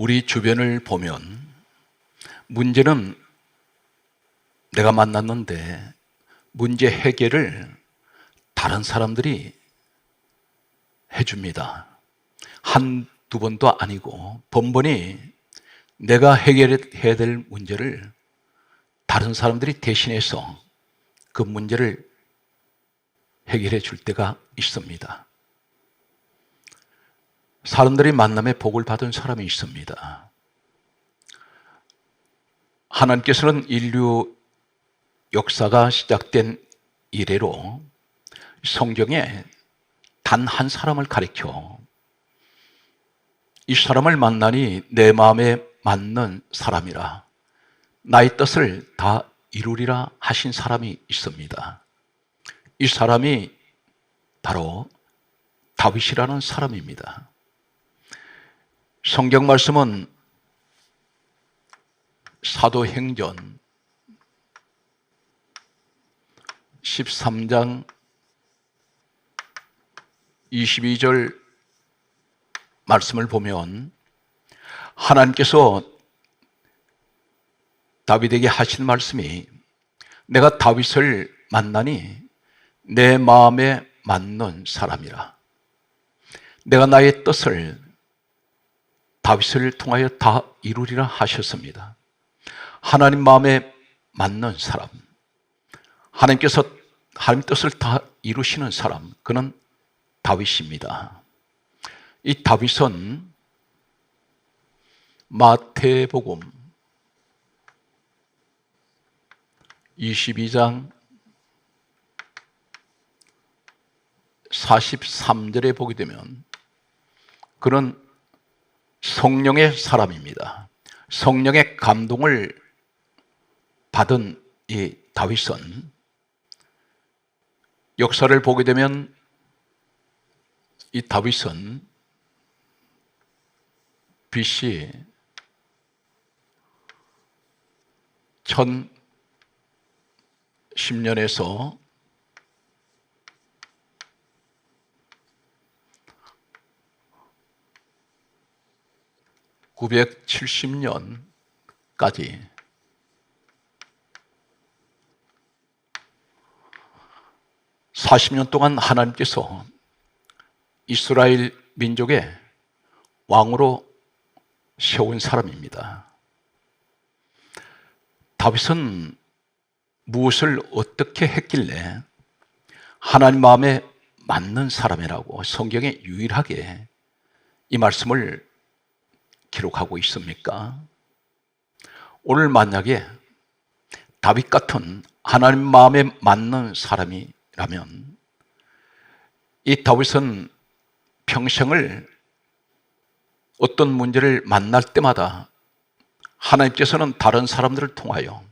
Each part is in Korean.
우리 주변을 보면 문제는 내가 만났는데 문제 해결을 다른 사람들이 해줍니다. 한두 번도 아니고 번번이 내가 해결해야 될 문제를 다른 사람들이 대신해서 그 문제를 해결해 줄 때가 있습니다. 사람들이 만남에 복을 받은 사람이 있습니다. 하나님께서는 인류 역사가 시작된 이래로 성경에 단 한 사람을 가리켜 이 사람을 만나니 내 마음에 맞는 사람이라 나의 뜻을 다 이루리라 하신 사람이 있습니다. 이 사람이 바로 다윗이라는 사람입니다. 성경 말씀은 사도행전 13장 22절 말씀을 보면 하나님께서 다윗에게 하신 말씀이 내가 다윗을 만나니 내 마음에 맞는 사람이라 내가 나의 뜻을 다윗을 통하여 다 이루리라 하셨습니다. 하나님 마음에 맞는 사람, 하나님께서 하나님 뜻을 다 이루시는 사람, 그는 다윗입니다. 이 다윗은 마태복음 22장 43절에 보게 되면 그는 성령의 사람입니다. 성령의 감동을 받은 이 다윗은 역사를 보게 되면 이 다윗은 BC 1010년에서 970년까지 (40년) 동안 하나님께서 이스라엘 민족의 왕으로 세운 사람입니다. 다윗은 무엇을 어떻게 했길래 하나님 마음에 맞는 사람이라고 성경에 유일하게 이 말씀을 기록하고 있습니까? 오늘 만약에 다윗 같은 하나님 마음에 맞는 사람이라면 이 다윗은 평생을 어떤 문제를 만날 때마다 하나님께서는 다른 사람들을 통하여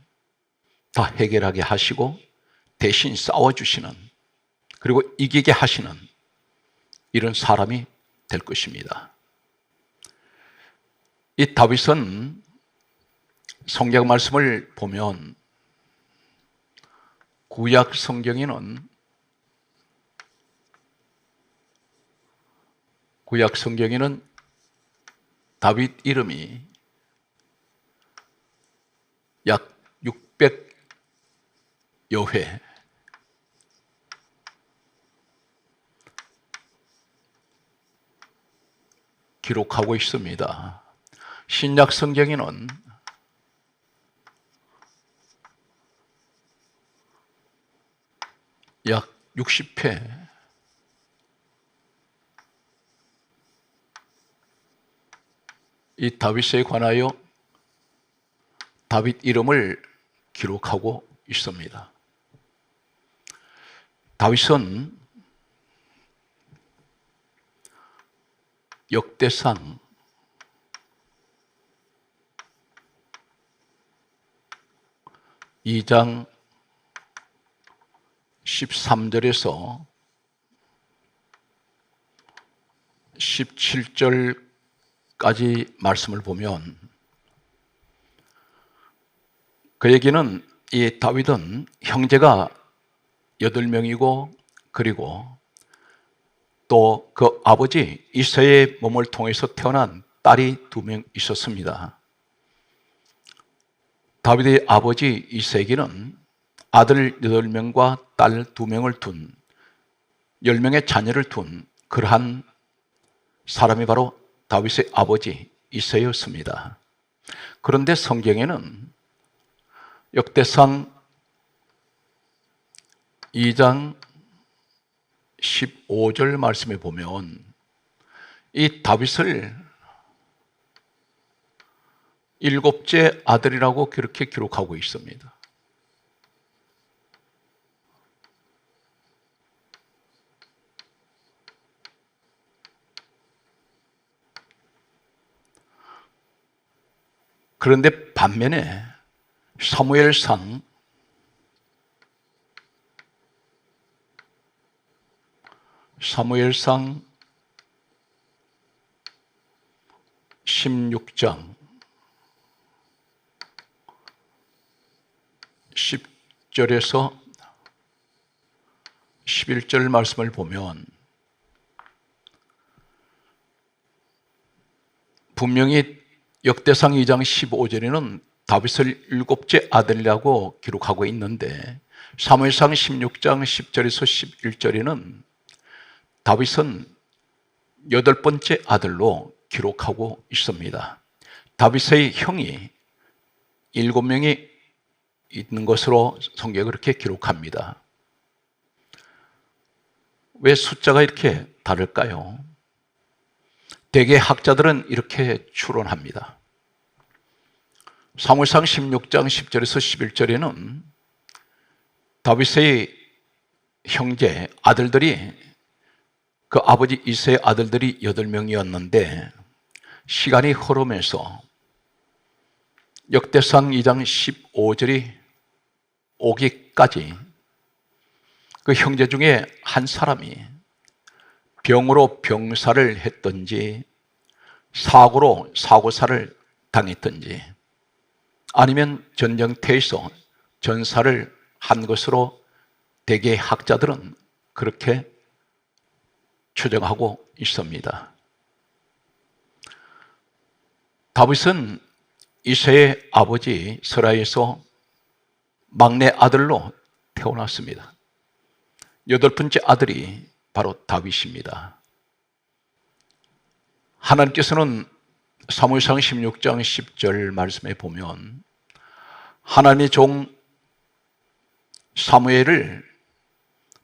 다 해결하게 하시고 대신 싸워주시는, 그리고 이기게 하시는 이런 사람이 될 것입니다. 이 다윗은 성경 말씀을 보면 구약 성경에는 다윗 이름이 약 600여 회 기록하고 있습니다. 신약 성경에는 약 60회 이 다윗에 관하여 다윗 이름을 기록하고 있습니다. 다윗은 역대상 2장 13절에서 17절까지 말씀을 보면 그에게는 이 다윗은 형제가 8명이고 그리고 또 그 아버지 이새의 몸을 통해서 태어난 딸이 2명 있었습니다. 다윗의 아버지 이새기는 아들 8명과 딸 2명을 둔 10명의 자녀를 둔 그러한 사람이 바로 다윗의 아버지 이새였습니다. 그런데 성경에는 역대상 2장 15절 말씀에 보면 이 다윗을 7째 아들이라고 그렇게 기록하고 있습니다. 그런데 반면에 사무엘상 16장 10절에서 11절 말씀을 보면 분명히 역대상 2장 15절에는 다윗을 7째 아들이라고 기록하고 있는데 사무엘상 16장 10절에서 11절에는 다윗은 8번째 아들로 기록하고 있습니다. 다윗의 형이 7명이 있는 것으로 성경이 그렇게 기록합니다. 왜 숫자가 이렇게 다를까요? 대개 학자들은 이렇게 추론합니다. 사무엘상 16장 10절에서 11절에는 다윗의 형제 아들들이 그 아버지 이새의 아들들이 8명이었는데 시간이 흐르면서 역대상 2장 15절이 오기까지 그 형제 중에 한 사람이 병으로 병사를 했든지 사고로 사고사를 당했든지 아니면 전쟁터에서 전사를 한 것으로 대개 학자들은 그렇게 추정하고 있습니다. 다윗은 이새의 아버지 스라에서 막내 아들로 태어났습니다. 8번째 아들이 바로 다윗입니다. 하나님께서는 사무엘상 16장 10절 말씀에 보면 하나님의 종 사무엘을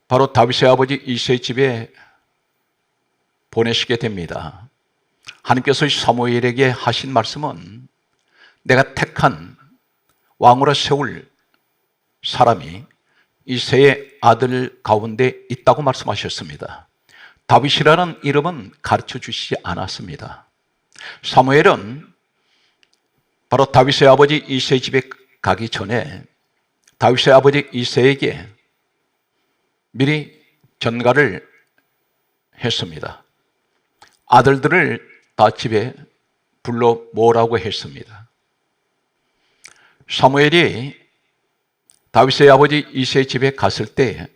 바로 다윗의 아버지 이새의 집에 보내시게 됩니다. 하나님께서 사무엘에게 하신 말씀은 내가 택한 왕으로 세울 사람이 이새의 아들 가운데 있다고 말씀하셨습니다. 다윗이라는 이름은 가르쳐 주시지 않았습니다. 사무엘은 바로 다윗의 아버지 이새의 집에 가기 전에 다윗의 아버지 이새에게 미리 전가를 했습니다. 아들들을 다 집에 불러 모으라고 했습니다. 사무엘이 다윗의 아버지 이새의 집에 갔을 때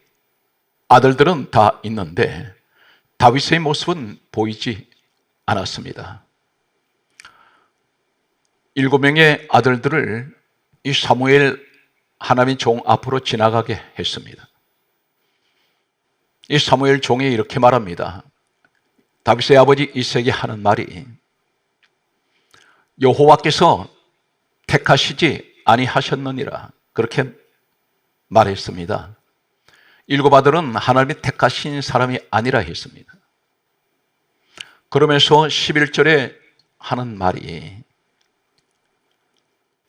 아들들은 다 있는데 다윗의 모습은 보이지 않았습니다. 7명의 아들들을 이 사무엘 하나님의 종 앞으로 지나가게 했습니다. 이 사무엘 종이 이렇게 말합니다. 다윗의 아버지 이새에게 하는 말이 여호와께서 택하시지 아니하셨느니라 그렇게 말했습니다. 7 아들은 하나님이 택하신 사람이 아니라 했습니다. 그러면서 11절에 하는 말이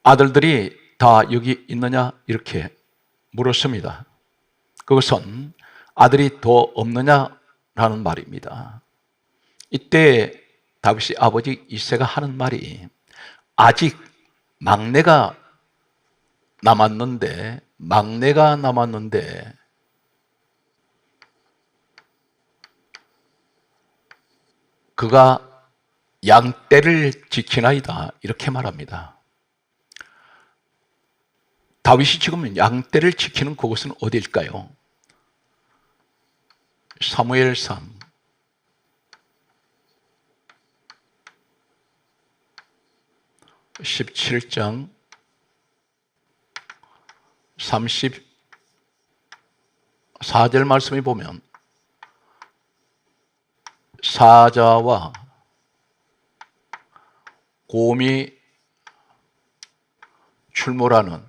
아들들이 다 여기 있느냐 이렇게 물었습니다. 그것은 아들이 더 없느냐라는 말입니다. 이때 다윗의 아버지 이새가 하는 말이 아직 막내가 남았는데 그가 양떼를 지키나이다 이렇게 말합니다. 다윗이 지금 양떼를 지키는 그곳은 어디일까요? 사무엘상 17장 34절 말씀에 보면 사자와 곰이 출몰하는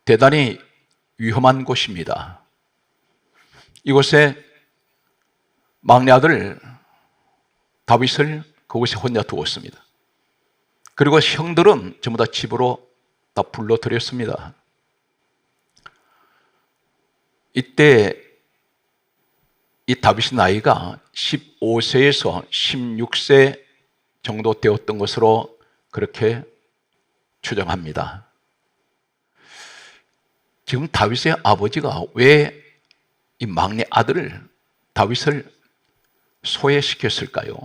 대단히 위험한 곳입니다. 이곳에 막내 아들 다윗을 그곳에 혼자 두었습니다. 그리고 형들은 전부 다 집으로 다 불러들였습니다. 이때 이 다윗의 나이가 15세에서 16세 정도 되었던 것으로 그렇게 추정합니다. 지금 다윗의 아버지가 왜 이 막내 아들을 다윗을 소외시켰을까요?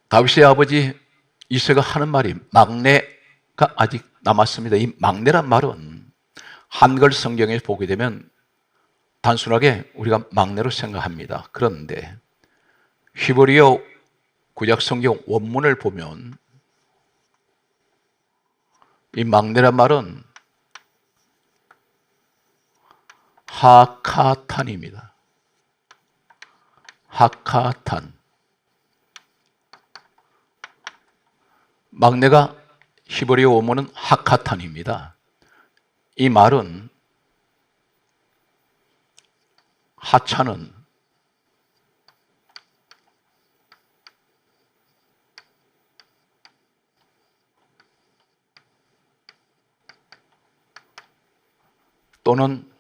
다윗의 아버지 이새가 하는 말이 막내가 아직 남았습니다. 이 막내란 말은 한글 성경에 보게 되면 단순하게 우리가 막내로 생각합니다. 그런데 히브리어 구약 성경 원문을 보면 이 막내란 말은 하카탄입니다. 하카탄. 막내가 히브리어 원문은 하카탄입니다. 이 말은 하찮은 또는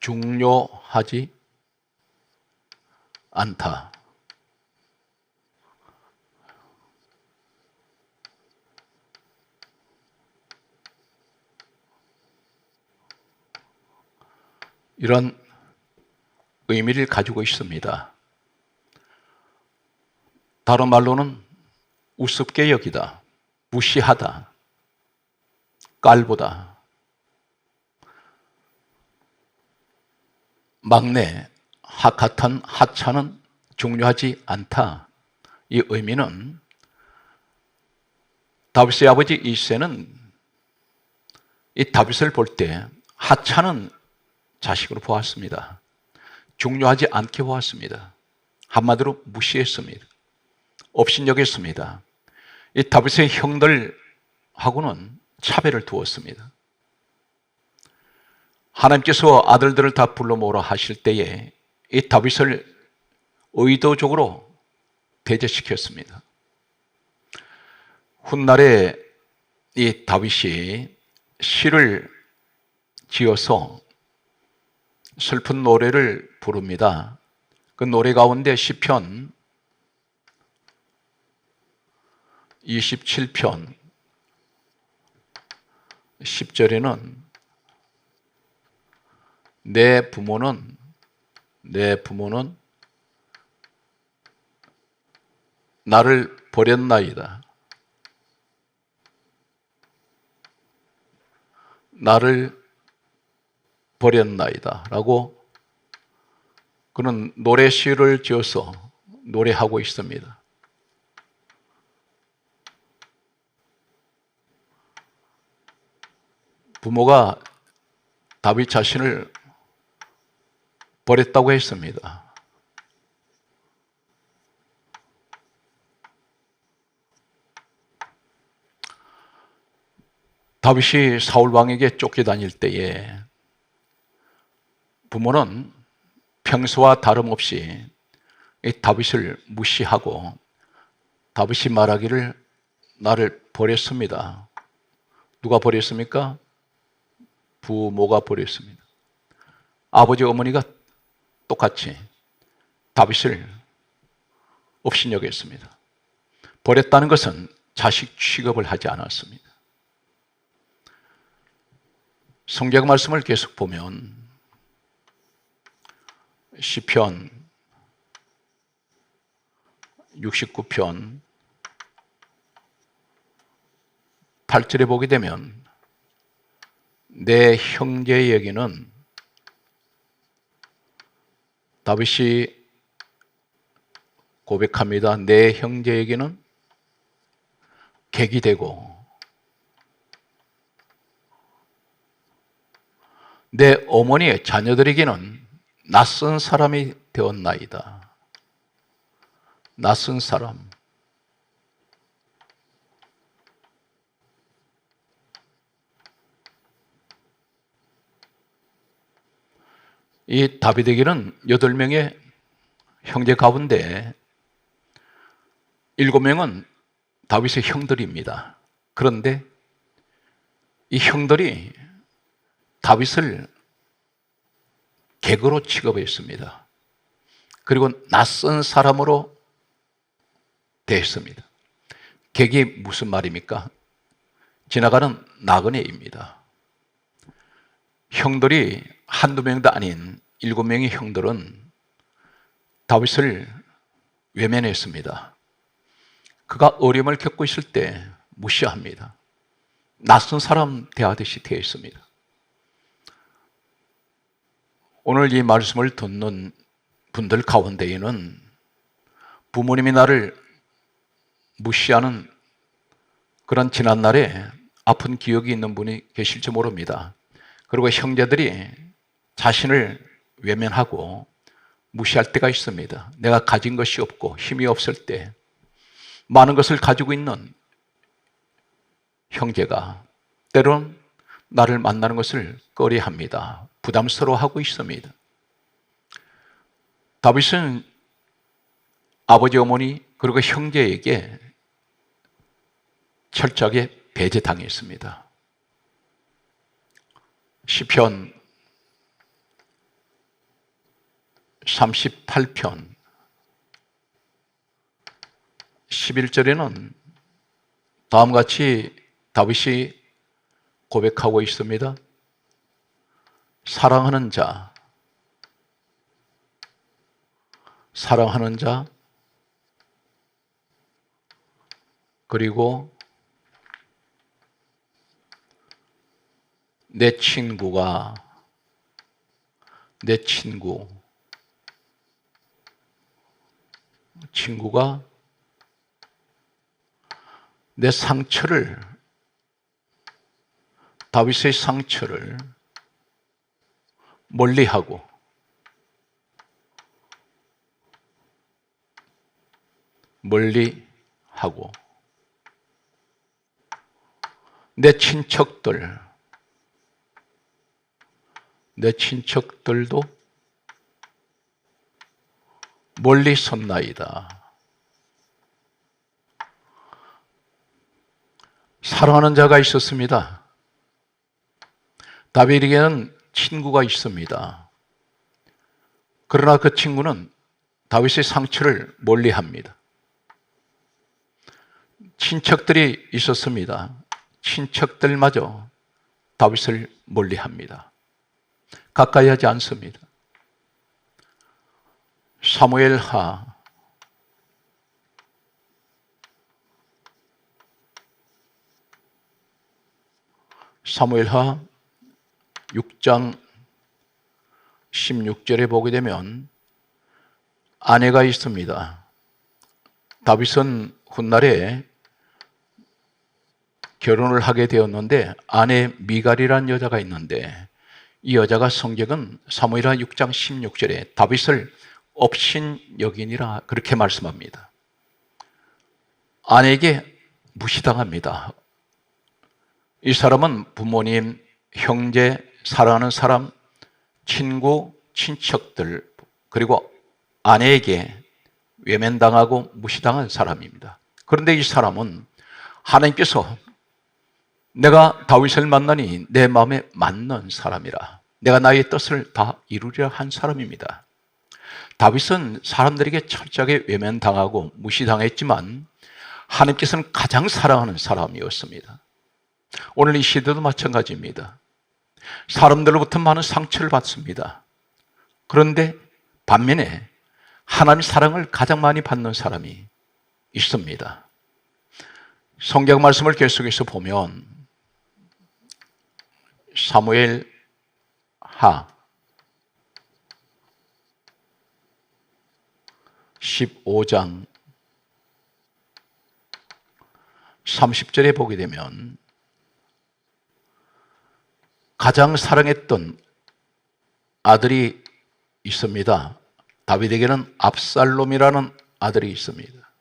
중요하지 않다. 이런 의미를 가지고 있습니다. 다른 말로는 우습게 여기다, 무시하다, 깔보다. 막내, 하카탄, 하찮은, 중요하지 않다. 이 의미는 다윗의 아버지 이새는 이 다윗을 볼 때 하찮은 자식으로 보았습니다. 중요하지 않게 보았습니다. 한마디로 무시했습니다. 업신여겼습니다. 이 다윗의 형들하고는 차별을 두었습니다. 하나님께서 아들들을 다 불러 모으라 하실 때에 이 다윗을 의도적으로 배제시켰습니다. 훗날에 이 다윗이 시를 지어서 슬픈 노래를 부릅니다. 그 노래 가운데 시편 27편 10절에는 내 부모는 나를 버렸나이다. 나를 버렸나이다. 라고 그는 노래 시를 지어서 노래하고 있습니다. 부모가 다윗 자신을 버렸다고 했습니다. 다윗이 사울 왕에게 쫓겨다닐 때에 부모는 평소와 다름없이 이 다윗을 무시하고 다윗이 말하기를 나를 버렸습니다. 누가 버렸습니까? 부모가 버렸습니다. 아버지 어머니가 똑같이 다윗을 업신여겼습니다. 버렸다는 것은 자식 취급을 하지 않았습니다. 성경 말씀을 계속 보면 시편 69편 8절에 보게 되면 내 형제에게는 다윗이 고백합니다. 내 형제에게는 객이 되고 내 어머니의 자녀들에게는 낯선 사람이 되었나이다. 낯선 사람. 이 다윗에게는 8명의 형제 가운데 7명은 다윗의 형들입니다. 그런데 이 형들이 다윗을 객으로 취급했습니다. 그리고 낯선 사람으로 대했습니다. 객이 무슨 말입니까? 지나가는 나그네입니다. 형들이 한두 명도 아닌 7명의 형들은 다윗을 외면했습니다. 그가 어려움을 겪고 있을 때 무시합니다. 낯선 사람 대하듯이 대했습니다. 오늘 이 말씀을 듣는 분들 가운데에는 부모님이 나를 무시하는 그런 지난날에 아픈 기억이 있는 분이 계실지 모릅니다. 그리고 형제들이 자신을 외면하고 무시할 때가 있습니다. 내가 가진 것이 없고 힘이 없을 때 많은 것을 가지고 있는 형제가 때론 나를 만나는 것을 꺼려합니다. 부담스러워하고 있습니다. 다윗은 아버지, 어머니 그리고 형제에게 철저하게 배제당했습니다. 시편 38편 11절에는 다음과 같이 다윗이 고백하고 있습니다. 사랑하는 자, 사랑하는 자, 그리고 내 친구가, 내 친구가 내 상처를, 다윗의 상처를 멀리하고 내 친척들도 멀리 섰나이다. 사랑하는 자가 있었습니다. 다윗에게는 친구가 있습니다. 그러나 그 친구는 다윗의 상처를 멀리합니다. 친척들이 있었습니다. 친척들마저 다윗을 멀리합니다. 가까이 하지 않습니다. 사무엘하 6장 16절에 보게 되면 아내가 있습니다. 다윗은 훗날에 결혼을 하게 되었는데 아내 미갈이라는 여자가 있는데 이 여자가 성경은 사무엘하 6장 16절에 다윗을 업신여기니라 그렇게 말씀합니다. 아내에게 무시당합니다. 이 사람은 부모님, 형제, 사랑하는 사람, 친구, 친척들 그리고 아내에게 외면당하고 무시당한 사람입니다. 그런데 이 사람은 하나님께서 내가 다윗을 만나니 내 마음에 맞는 사람이라 내가 나의 뜻을 다 이루리라 한 사람입니다. 다윗은 사람들에게 철저하게 외면당하고 무시당했지만 하나님께서는 가장 사랑하는 사람이었습니다. 오늘 이 시대도 마찬가지입니다. 사람들로부터 많은 상처를 받습니다. 그런데 반면에 하나님의 사랑을 가장 많이 받는 사람이 있습니다. 성경 말씀을 계속해서 보면 사무엘하 15장 30절에 보게 되면 가장 사랑했던 아들이 있습니다. 다윗에게는 압살롬이라는 아들이 있습니다.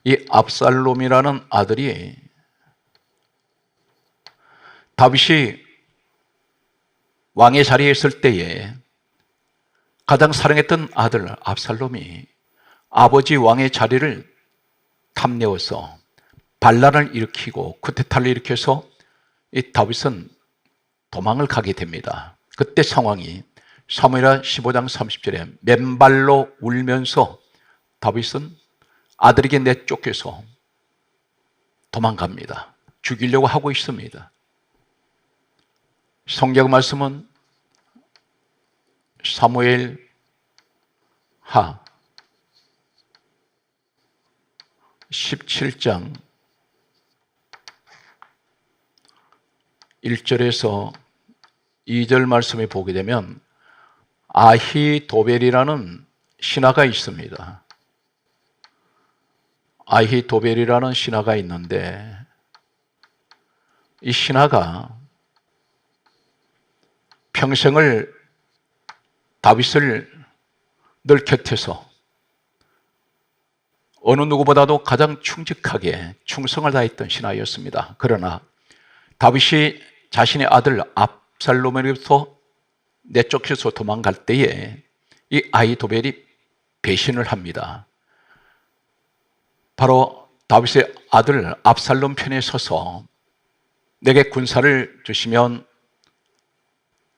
이 압살롬이라는 아들이 다윗이 왕의 자리에 있을 때에 가장 사랑했던 아들 압살롬이 아버지 왕의 자리를 탐내어서 반란을 일으키고 쿠데타를 일으켜서 이 다윗은 도망을 가게 됩니다. 그때 상황이 사무엘하 15장 30절에 맨발로 울면서 다윗은 아들에게 내쫓겨서 도망갑니다. 죽이려고 하고 있습니다. 성경 말씀은 사무엘하 17장 1절에서 2절 말씀에 보게 되면 아히도벨이라는 신하가 있습니다. 아히도벨이라는 신하가 있는데 이 신하가 평생을 다윗을 늘 곁에서 어느 누구보다도 가장 충직하게 충성을 다했던 신하였습니다. 그러나 다윗이 자신의 아들 압살롬에게부터 내쫓겨서 도망갈 때에 이 아히도벨이 배신을 합니다. 바로 다윗의 아들 압살롬 편에 서서 내게 군사를 주시면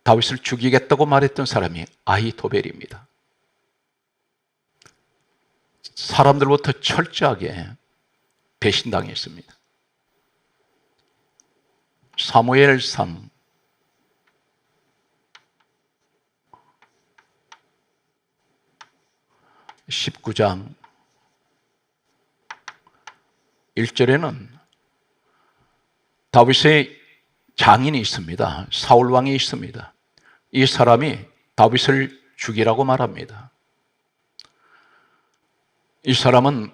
다윗을 죽이겠다고 말했던 사람이 아히도벨입니다. 사람들부터 철저하게 배신당했습니다. 사무엘상 19장 1절에는 다윗의 장인이 있습니다. 사울왕이 있습니다. 이 사람이 다윗을 죽이라고 말합니다. 이 사람은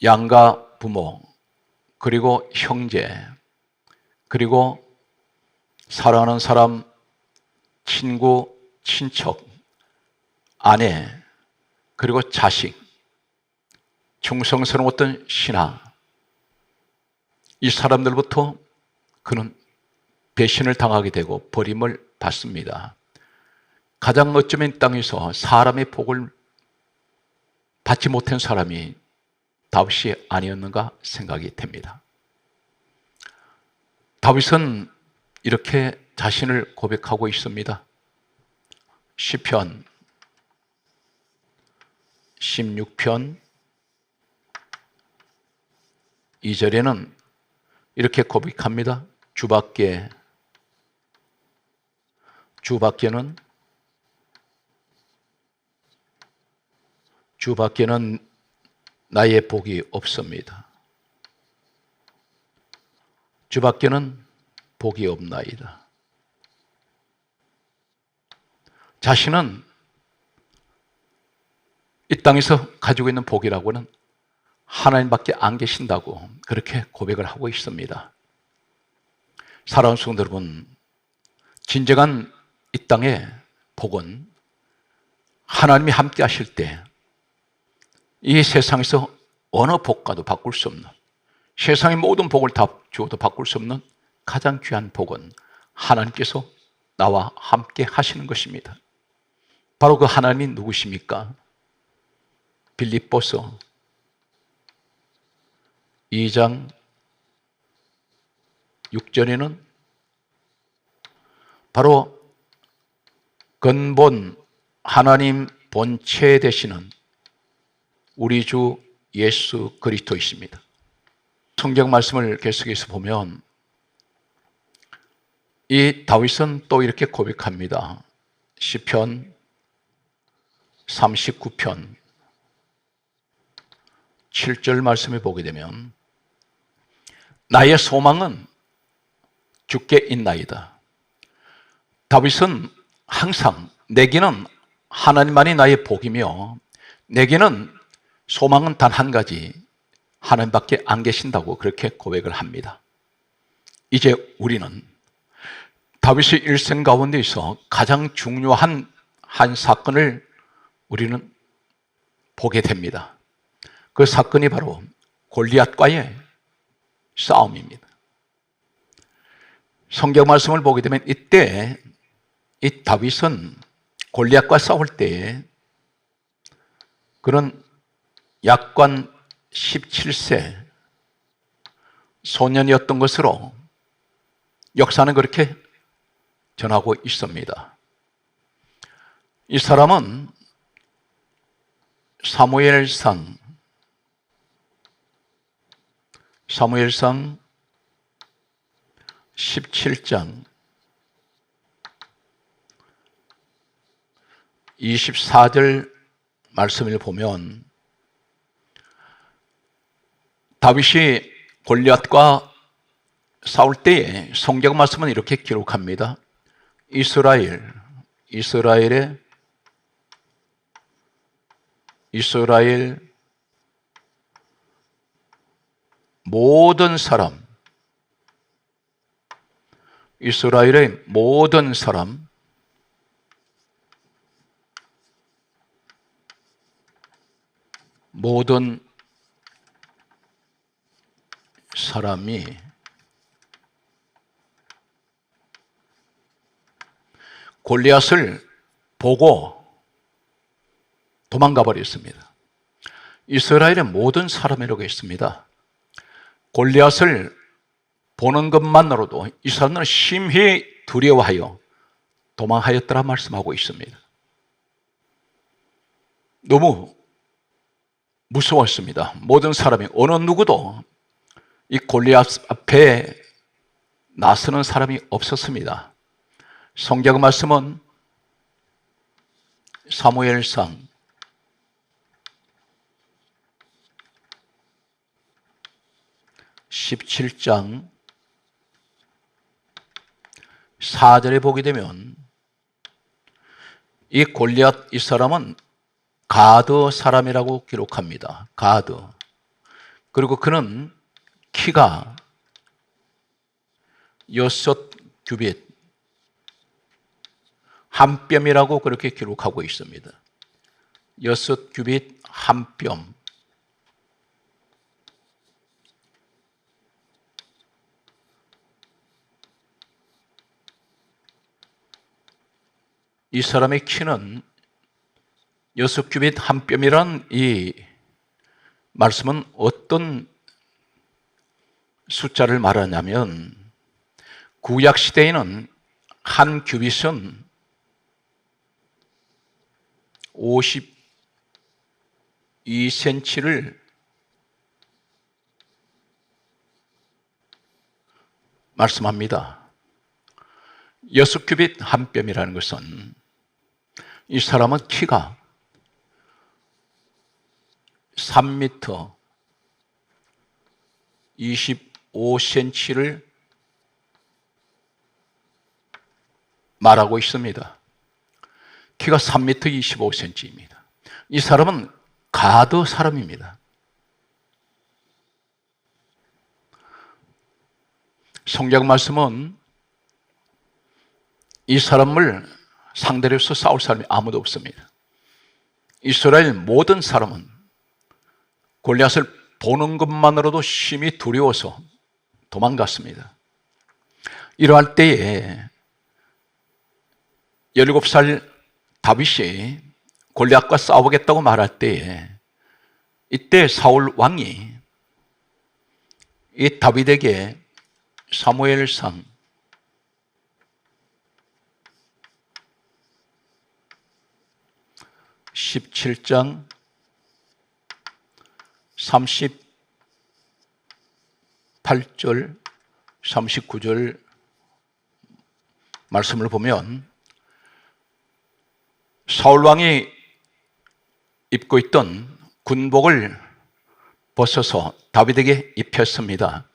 양가 부모, 그리고 형제, 그리고 사랑하는 사람, 친구, 친척, 아내, 그리고 자식, 충성스러웠던 신하, 이 사람들부터 그는 배신을 당하게 되고 버림을 받습니다. 가장 어쩌면 땅에서 사람의 복을 받지 못한 사람이 다윗이 아니었는가 생각이 됩니다. 다윗은 이렇게 자신을 고백하고 있습니다. 시편 16편 2절에는 이렇게 고백합니다. 주밖에는 나의 복이 없습니다. 주밖에는 복이 없나이다. 자신은 이 땅에서 가지고 있는 복이라고는 하나님밖에 안 계신다고 그렇게 고백을 하고 있습니다. 사랑하는 성도 여러분, 진정한 이 땅의 복은 하나님이 함께 하실 때 이 세상에서 어느 복과도 바꿀 수 없는, 세상의 모든 복을 다 주어도 바꿀 수 없는 가장 귀한 복은 하나님께서 나와 함께 하시는 것입니다. 바로 그 하나님이 누구십니까? 빌립보서 2장 6절에는 바로 근본 하나님 본체 되시는 우리 주 예수 그리스도이십니다. 성경 말씀을 계속해서 보면 이 다윗은 또 이렇게 고백합니다. 시편 39편 7절 말씀을 보게 되면 나의 소망은 주께 있나이다. 다윗은 항상 내게는 하나님만이 나의 복이며 내게는 소망은 단 한 가지, 하나님밖에 안 계신다고 그렇게 고백을 합니다. 이제 우리는 다윗의 일생 가운데서 가장 중요한 한 사건을 우리는 보게 됩니다. 그 사건이 바로 골리앗과의 싸움입니다. 성경 말씀을 보게 되면 이때 이 다윗은 골리앗과 싸울 때 그런 약관 17세 소년이었던 것으로 역사는 그렇게 전하고 있습니다. 이 사람은 사무엘상 17장 24절 말씀을 보면 다윗이 골리앗과 싸울 때에 성경 말씀은 이렇게 기록합니다. 이스라엘 모든 사람, 이스라엘의 모든 사람, 모든 사람이 골리앗을 보고 도망가 버렸습니다. 이스라엘의 모든 사람이라고 했습니다. 골리앗을 보는 것만으로도 이 사람들은 심히 두려워하여 도망하였더라 말씀하고 있습니다. 너무 무서웠습니다. 모든 사람이, 어느 누구도 이 골리앗 앞에 나서는 사람이 없었습니다. 성경 말씀은 사무엘상 17장 4절에 보게 되면 이 골리앗 이 사람은 가드 사람이라고 기록합니다. 가드. 그리고 그는 키가 6규빗 한 뼘이라고 그렇게 기록하고 있습니다. 6규빗 한 뼘. 이 사람의 키는 6규빗 한 뼘이란 이 말씀은 어떤 숫자를 말하냐면 구약 시대에는 한 규빗은 52cm를 말씀합니다. 6규빗 한 뼘이라는 것은 이 사람은 키가 3m 25cm를 말하고 있습니다. 키가 3m 25cm입니다. 이 사람은 가드 사람입니다. 성경 말씀은 이 사람을 상대로 해서 싸울 사람이 아무도 없습니다. 이스라엘 모든 사람은 골리앗을 보는 것만으로도 심히 두려워서 도망갔습니다. 이러할 때에 17살 다윗이 골리앗과 싸우겠다고 말할 때에 이때 사울 왕이 이 다윗에게 사무엘상 17장 38절 39절 말씀을 보면 사울왕이 입고 있던 군복을 벗어서 다윗에게 입혔습니다.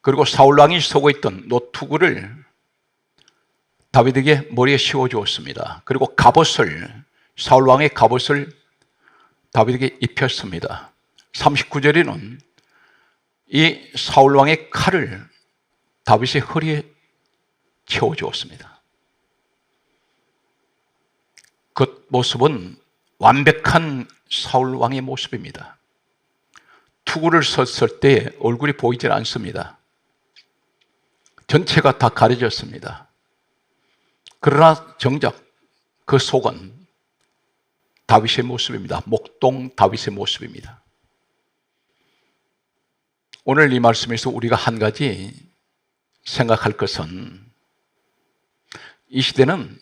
그리고 사울왕이 쓰고 있던 노투구를 다윗에게 머리에 씌워 주었습니다. 그리고 갑옷을 사울 왕의 갑옷을 다윗에게 입혔습니다. 39절에는 이 사울 왕의 칼을 다윗의 허리에 채워주었습니다. 그 모습은 완벽한 사울 왕의 모습입니다. 투구를 섰을 때 얼굴이 보이질 않습니다. 전체가 다 가려졌습니다. 그러나 정작 그 속은 다윗의 모습입니다. 목동 다윗의 모습입니다. 오늘 이 말씀에서 우리가 한 가지 생각할 것은 이 시대는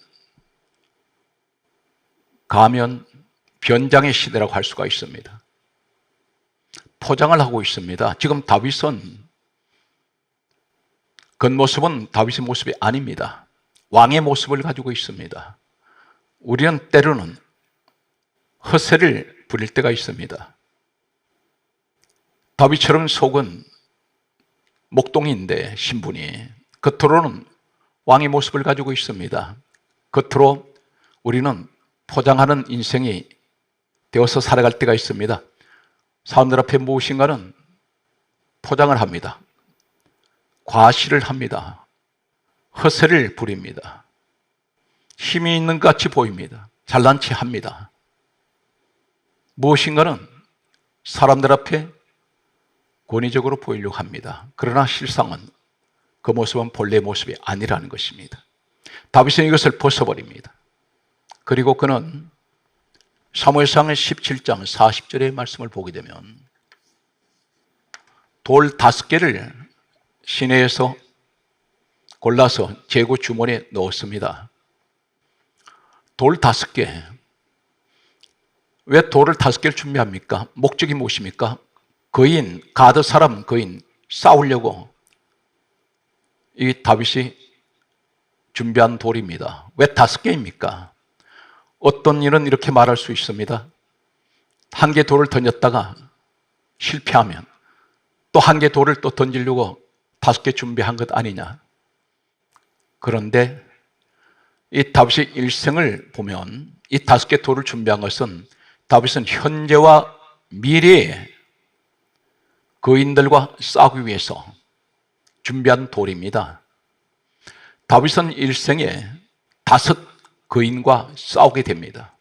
가면 변장의 시대라고 할 수가 있습니다. 포장을 하고 있습니다. 지금 다윗은 겉모습은 다윗의 모습이 아닙니다. 왕의 모습을 가지고 있습니다. 우리는 때로는 허세를 부릴 때가 있습니다. 다윗처럼 속은 목동인데 신분이 겉으로는 왕의 모습을 가지고 있습니다. 겉으로 우리는 포장하는 인생이 되어서 살아갈 때가 있습니다. 사람들 앞에 무엇인가는 포장을 합니다. 과시를 합니다. 허세를 부립니다. 힘이 있는 것 같이 보입니다. 잘난 체 합니다. 무엇인가는 사람들 앞에 권위적으로 보이려고 합니다. 그러나 실상은 그 모습은 본래의 모습이 아니라는 것입니다. 다윗은 이것을 벗어버립니다. 그리고 그는 사무엘상 17장 40절의 말씀을 보게 되면 돌 5개를 시내에서 골라서 재고 주머니에 넣었습니다. 돌 5개. 왜 돌을 5개를 준비합니까? 목적이 무엇입니까? 거인, 가드 사람 거인 싸우려고 이 다윗이 준비한 돌입니다. 왜 5개입니까? 어떤 일은 이렇게 말할 수 있습니다. 1개 돌을 던졌다가 실패하면 또 1개 돌을 또 던지려고 5개 준비한 것 아니냐. 그런데 이 다윗의 일생을 보면 이 5개 돌을 준비한 것은 다윗은 현재와 미래의 거인들과 싸우기 위해서 준비한 돌입니다. 다윗은 일생에 5 거인과 싸우게 됩니다.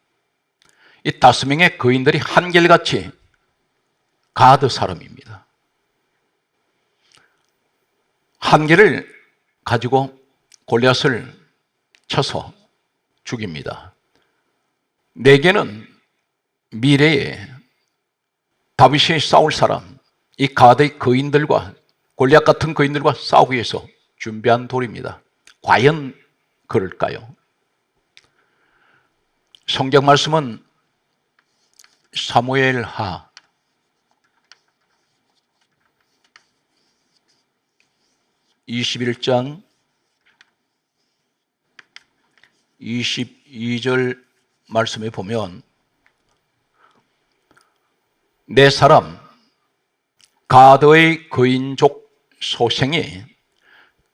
이 5명의 거인들이 한결같이 가드 사람입니다. 1개를 가지고 골리앗을 쳐서 죽입니다. 4개는 미래에 다윗이 싸울 사람, 이 가드의 거인들과 골리앗 같은 거인들과 싸우기 위해서 준비한 돌입니다. 과연 그럴까요? 성경 말씀은 사무엘하 21장 22절 말씀에 보면 내 사람 가드의 거인족 소생이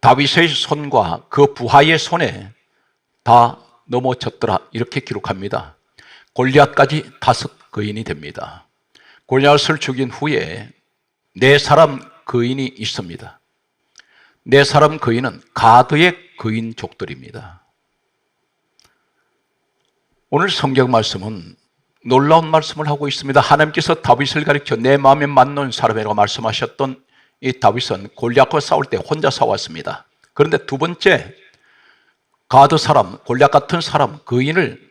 다윗의 손과 그 부하의 손에 다 넘어졌더라 이렇게 기록합니다. 골리앗까지 5 거인이 됩니다. 골리앗을 죽인 후에 4사람 거인이 있습니다. 4사람 거인은 가드의 거인족들입니다. 오늘 성경 말씀은 놀라운 말씀을 하고 있습니다. 하나님께서 다윗을 가리켜 내 마음에 맞는 사람이라고 말씀하셨던 이 다윗은 골리앗과 싸울 때 혼자 싸웠습니다. 그런데 2번째 가드 사람, 골리앗 같은 사람, 거인을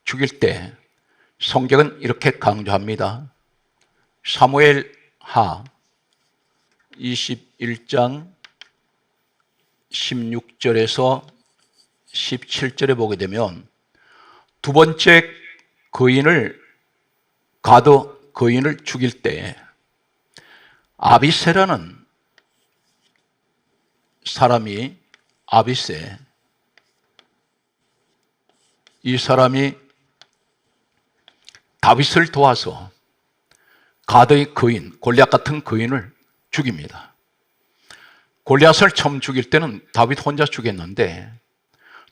죽일 때 성경은 이렇게 강조합니다. 사무엘하 21장 16절에서 17절에 보게 되면 2번째 거인을 가드 거인을 죽일 때 아비새라는 사람이 아비새 이 사람이 다윗을 도와서 가드의 거인, 골리앗 같은 거인을 죽입니다. 골리앗을 처음 죽일 때는 다윗 혼자 죽였는데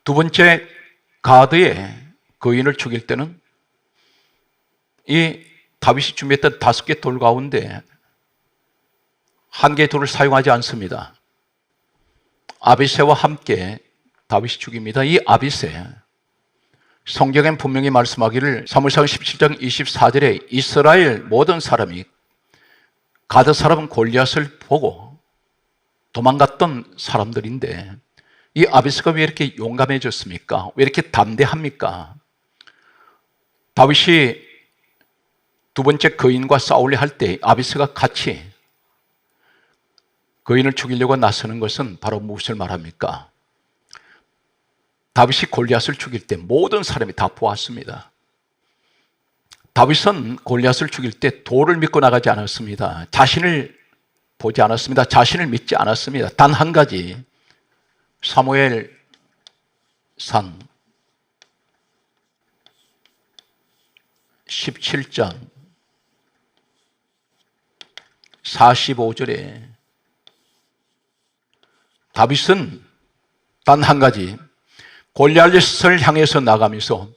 2번째 가드의 거인을 죽일 때는 이 다윗이 준비했던 5개 돌 가운데 1개의 돌을 사용하지 않습니다. 아비새와 함께 다윗이 죽입니다. 이 아비새, 성경엔 분명히 말씀하기를 사무엘상 17장 24절에 이스라엘 모든 사람이 가드 사람 골리앗을 보고 도망갔던 사람들인데 이 아비새가 왜 이렇게 용감해졌습니까? 왜 이렇게 담대합니까? 다윗이 두 번째 거인과 싸우려 할 때 아비새가 같이 거인을 죽이려고 나서는 것은 바로 무엇을 말합니까? 다윗이 골리앗을 죽일 때 모든 사람이 다 보았습니다. 다윗은 골리앗을 죽일 때 돌을 믿고 나가지 않았습니다. 자신을 보지 않았습니다. 자신을 믿지 않았습니다. 단 한 가지, 사무엘상 17장 45절에 다윗은 단 한 가지, 골리앗을 향해서 나가면서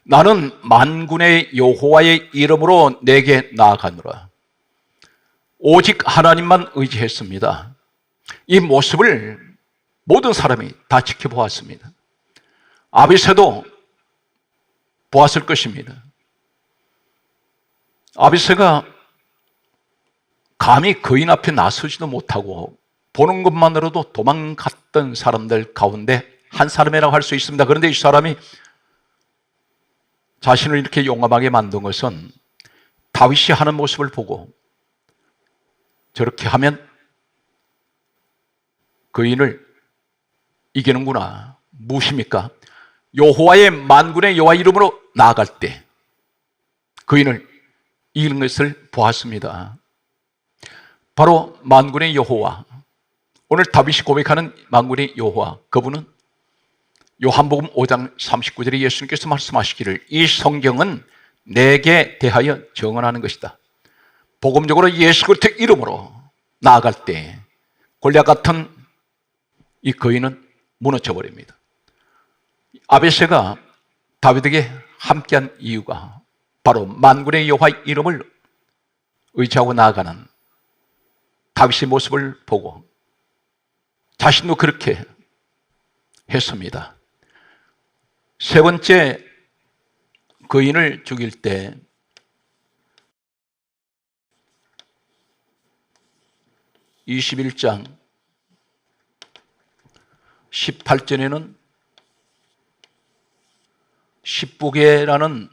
나는 만군의 여호와의 이름으로 내게 나아가노라. 오직 하나님만 의지했습니다. 이 모습을 모든 사람이 다 지켜보았습니다. 아비새도 보았을 것입니다. 아비새가 감히 거인 앞에 나서지도 못하고 보는 것만으로도 도망갔던 사람들 가운데 한 사람이라고 할 수 있습니다. 그런데 이 사람이 자신을 이렇게 용감하게 만든 것은 다윗이 하는 모습을 보고 저렇게 하면 거인을 이기는구나. 무엇입니까? 여호와의 만군의 여호와 이름으로 나아갈 때 거인을 이기는 것을 보았습니다. 바로 만군의 여호와, 오늘 다윗이 고백하는 만군의 여호와, 그분은 요한복음 5장 39절에 예수님께서 말씀하시기를 이 성경은 내게 대하여 증언하는 것이다. 복음적으로 예수 그리스도의 이름으로 나아갈 때 골리앗 같은 이 거인은 무너져 버립니다. 아비새가 다윗에게 함께한 이유가 바로 만군의 여호와의 이름을 의지하고 나아가는 다윗의 모습을 보고 자신도 그렇게 했습니다. 세 번째 거인을 죽일 때 (21장 18절에는) 십부게라는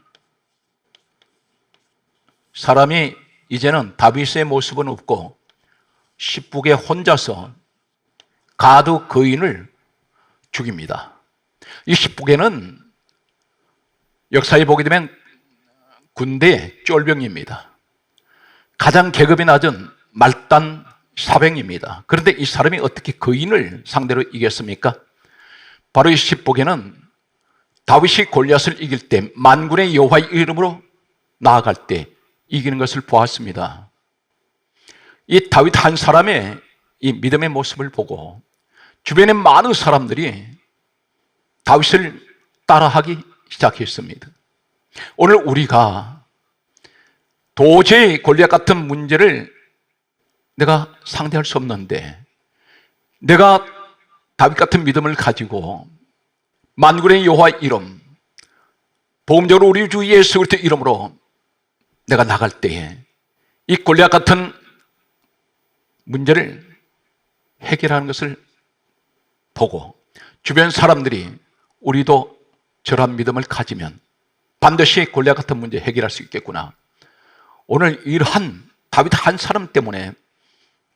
사람이 이제는 다윗의 모습은 없고 십부게 혼자서 가드 거인을 죽입니다. 이 십부게는 역사에 보게 되면 군대의 쫄병입니다. 가장 계급이 낮은 말단 사병입니다. 그런데 이 사람이 어떻게 거인을 상대로 이겼습니까? 바로 이 십부게는 다윗이 골리앗을 이길 때 만군의 여호와의 이름으로 나아갈 때 이기는 것을 보았습니다. 이 다윗 한 사람의 이 믿음의 모습을 보고 주변의 많은 사람들이 다윗을 따라하기 시작했습니다. 오늘 우리가 도저히 골리앗 같은 문제를 내가 상대할 수 없는데 내가 다윗 같은 믿음을 가지고 만군의 여호와의 이름, 복음적으로 우리 주 예수 그리스도의 이름으로 내가 나갈 때에 이 골리앗 같은 문제를 해결하는 것을 보고 주변 사람들이 우리도 저런 믿음을 가지면 반드시 골리앗 같은 문제 해결할 수 있겠구나. 오늘 이러한 다윗 한 사람 때문에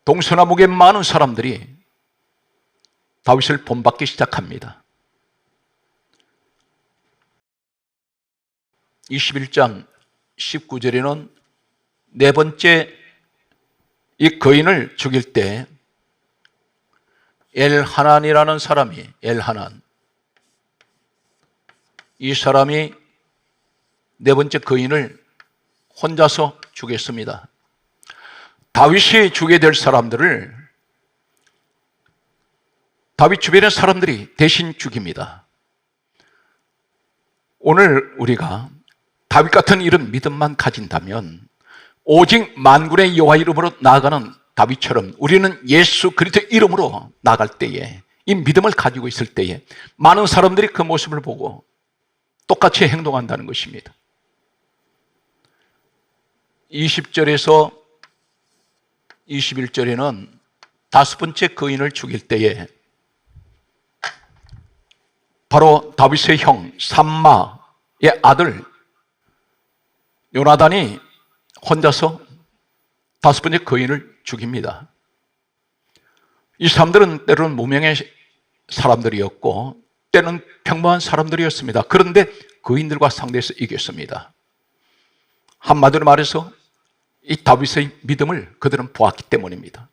동서남북의 많은 사람들이 다윗을 본받기 시작합니다. 21장 19절에는 네 번째 이 거인을 죽일 때 엘하난이라는 사람이, 엘하난, 이 사람이 네 번째 거인을 혼자서 죽였습니다. 다윗이 죽게 될 사람들을 다윗 주변의 사람들이 대신 죽입니다. 오늘 우리가 다윗 같은 이런 믿음만 가진다면 오직 만군의 여호와 이름으로 나아가는 다윗처럼 우리는 예수 그리스도의 이름으로 나아갈 때에, 이 믿음을 가지고 있을 때에 많은 사람들이 그 모습을 보고 똑같이 행동한다는 것입니다. 20절에서 21절에는 다섯 번째 거인을 죽일 때에 바로 다윗의 형 삼마의 아들 요나단이 혼자서 다섯 번째 거인을 죽입니다. 이 사람들은 때로는 무명의 사람들이었고 때는 평범한 사람들이었습니다. 그런데 거인들과 상대해서 이겼습니다. 한마디로 말해서 이 다윗의 믿음을 그들은 보았기 때문입니다.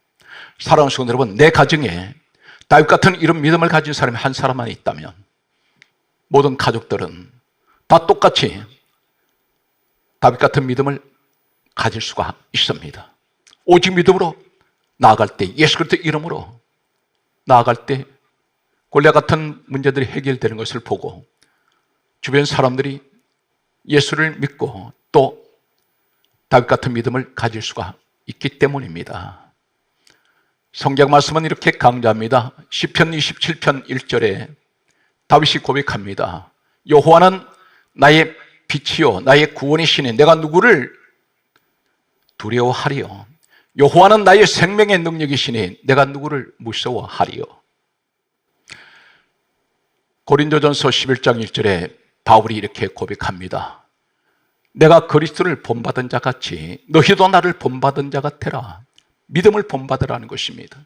사랑하는 성도 여러분, 내 가정에 다윗 같은 이런 믿음을 가진 사람이 한 사람만 있다면 모든 가족들은 다 똑같이 다윗 같은 믿음을 가질 수가 있습니다. 오직 믿음으로 나아갈 때, 예수 그리스도의 이름으로 나아갈 때 골리앗 같은 문제들이 해결되는 것을 보고 주변 사람들이 예수를 믿고 또 다윗 같은 믿음을 가질 수가 있기 때문입니다. 성경 말씀은 이렇게 강조합니다. 시편 27편 1절에 다윗이 고백합니다. 여호와는 나의 빛이요 나의 구원이시니 내가 누구를 두려워하리요. 여호와는 나의 생명의 능력이시니 내가 누구를 무서워하리요. 고린도전서 11장 1절에 바울이 이렇게 고백합니다. 내가 그리스도를 본받은 자 같이 너희도 나를 본받은 자 같아라. 믿음을 본받으라는 것입니다.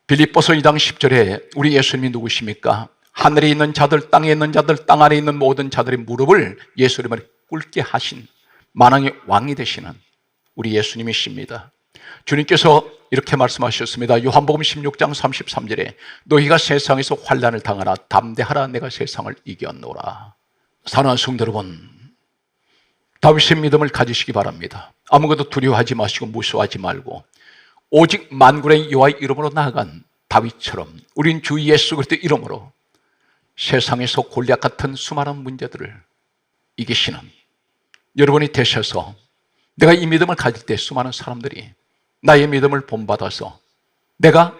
빌립보서 2장 10절에 우리 예수님이 누구십니까? 하늘에 있는 자들, 땅에 있는 자들, 땅 아래에 있는 모든 자들의 무릎을 예수 이름으로 꿇게 하신 만왕의 왕이 되시는 우리 예수님이십니다. 주님께서 이렇게 말씀하셨습니다. 요한복음 16장 33절에 너희가 세상에서 환난을 당하라 담대하라 내가 세상을 이겼노라. 사랑하는 성도 여러분, 다윗의 믿음을 가지시기 바랍니다. 아무것도 두려워하지 마시고 무서워하지 말고 오직 만군의 여호와의 이름으로 나아간 다윗처럼 우린 주 예수 그리스도의 이름으로 세상에서 골리앗 같은 수많은 문제들을 이기시는 여러분이 되셔서, 내가 이 믿음을 가질 때 수많은 사람들이 나의 믿음을 본받아서 내가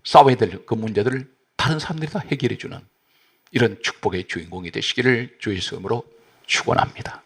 싸워야 될 그 문제들을 다른 사람들이 다 해결해 주는 이런 축복의 주인공이 되시기를 주의 이름으로 축원합니다.